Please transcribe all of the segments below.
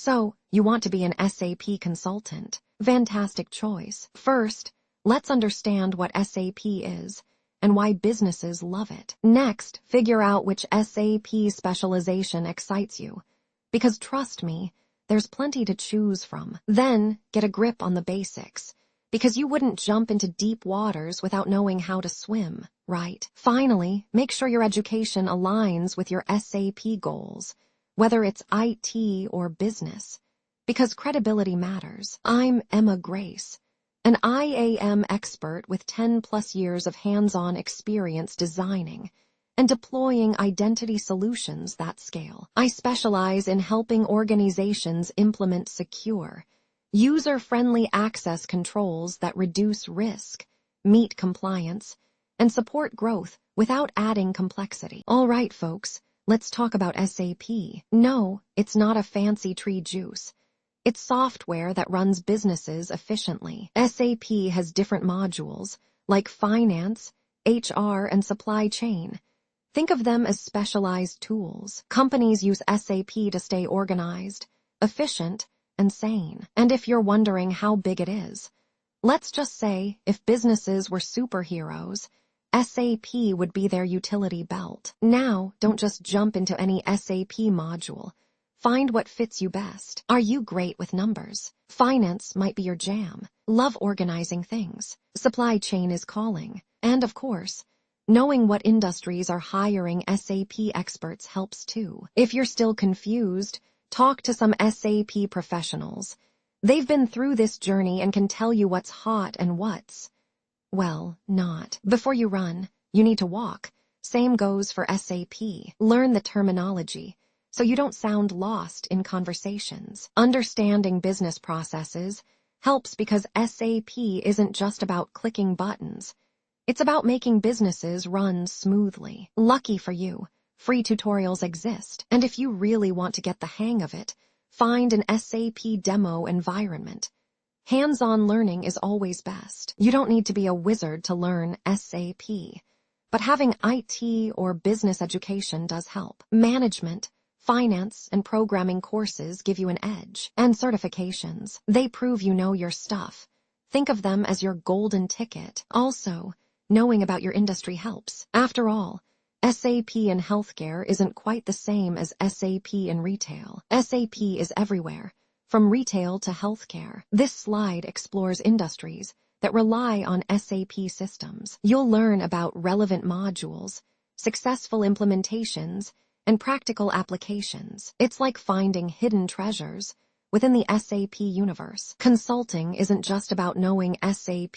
So, you want to be an SAP consultant. Fantastic choice. First, let's understand what SAP is and why businesses love it. Next, figure out which SAP specialization excites you. Because trust me, there's plenty to choose from. Then, get a grip on the basics. Because you wouldn't jump into deep waters without knowing how to swim, right? Finally, make sure your education aligns with your SAP goals, whether it's IT or business, because credibility matters. I'm Emma Grace, an IAM expert with 10+ years of hands-on experience designing and deploying identity solutions that scale. I specialize in helping organizations implement secure, user-friendly access controls that reduce risk, meet compliance, and support growth without adding complexity. All right, folks, let's talk about SAP. No, it's not a fancy tree juice. It's software that runs businesses efficiently. SAP has different modules, like finance, HR, and supply chain. Think of them as specialized tools. Companies use SAP to stay organized, efficient, and sane. And if you're wondering how big it is, let's just say if businesses were superheroes, SAP would be their utility belt. Now, don't just jump into any SAP module. Find what fits you best. Are you great with numbers? Finance might be your jam. Love organizing things. Supply chain is calling. And of course, knowing what industries are hiring SAP experts helps too. If you're still confused, talk to some SAP professionals. They've been through this journey and can tell you what's hot and what's, well, not. Before you run, you need to walk. Same goes for SAP. Learn the terminology so you don't sound lost in conversations. Understanding business processes helps because SAP isn't just about clicking buttons. It's about making businesses run smoothly. Lucky for you, free tutorials exist. And if you really want to get the hang of it, find an SAP demo environment. Hands-on learning is always best. You don't need to be a wizard to learn SAP, but having IT or business education does help. Management, finance, and programming courses give you an edge. And certifications, they prove you know your stuff. Think of them as your golden ticket. Also, knowing about your industry helps. After all, SAP in healthcare isn't quite the same as SAP in retail. SAP is everywhere, from retail to healthcare. This slide explores industries that rely on SAP systems. You'll learn about relevant modules, successful implementations, and practical applications. It's like finding hidden treasures within the SAP universe. Consulting isn't just about knowing SAP.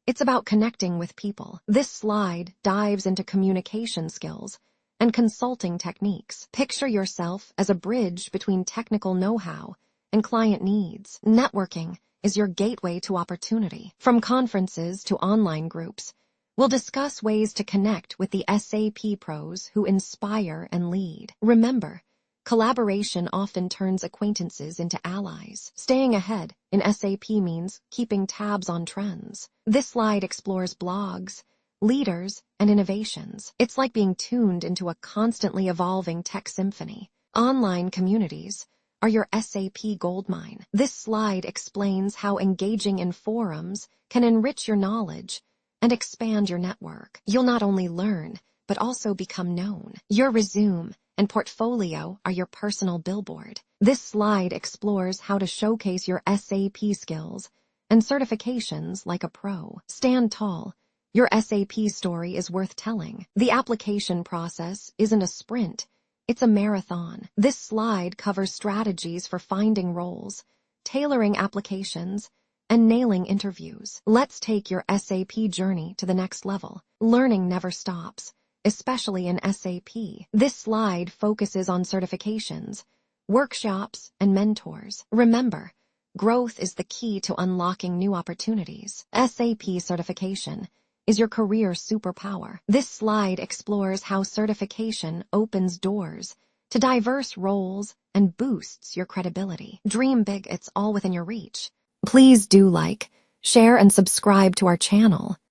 It's about connecting with people. This slide dives into communication skills and consulting techniques. Picture yourself as a bridge between technical know-how and client needs. Networking is your gateway to opportunity. From conferences to online groups, we'll discuss ways to connect with the SAP pros who inspire and lead. Remember, collaboration often turns acquaintances into allies. Staying ahead in SAP means keeping tabs on trends. This slide explores blogs, leaders, and innovations. It's like being tuned into a constantly evolving tech symphony. Online communities are your SAP goldmine. This slide explains how engaging in forums can enrich your knowledge and expand your network. You'll not only learn, but also become known. Your resume and portfolio are your personal billboard. This slide explores how to showcase your SAP skills and certifications like a pro. Stand tall. Your SAP story is worth telling. The application process isn't a sprint. It's a marathon. This slide covers strategies for finding roles, tailoring applications, and nailing interviews. Let's take your SAP journey to the next level. Learning never stops, especially in SAP. This slide focuses on certifications, workshops, and mentors. Remember, growth is the key to unlocking new opportunities. SAP certification is your career superpower. This slide explores how certification opens doors to diverse roles and boosts your credibility. Dream big, it's all within your reach. Please do like, share, and subscribe to our channel.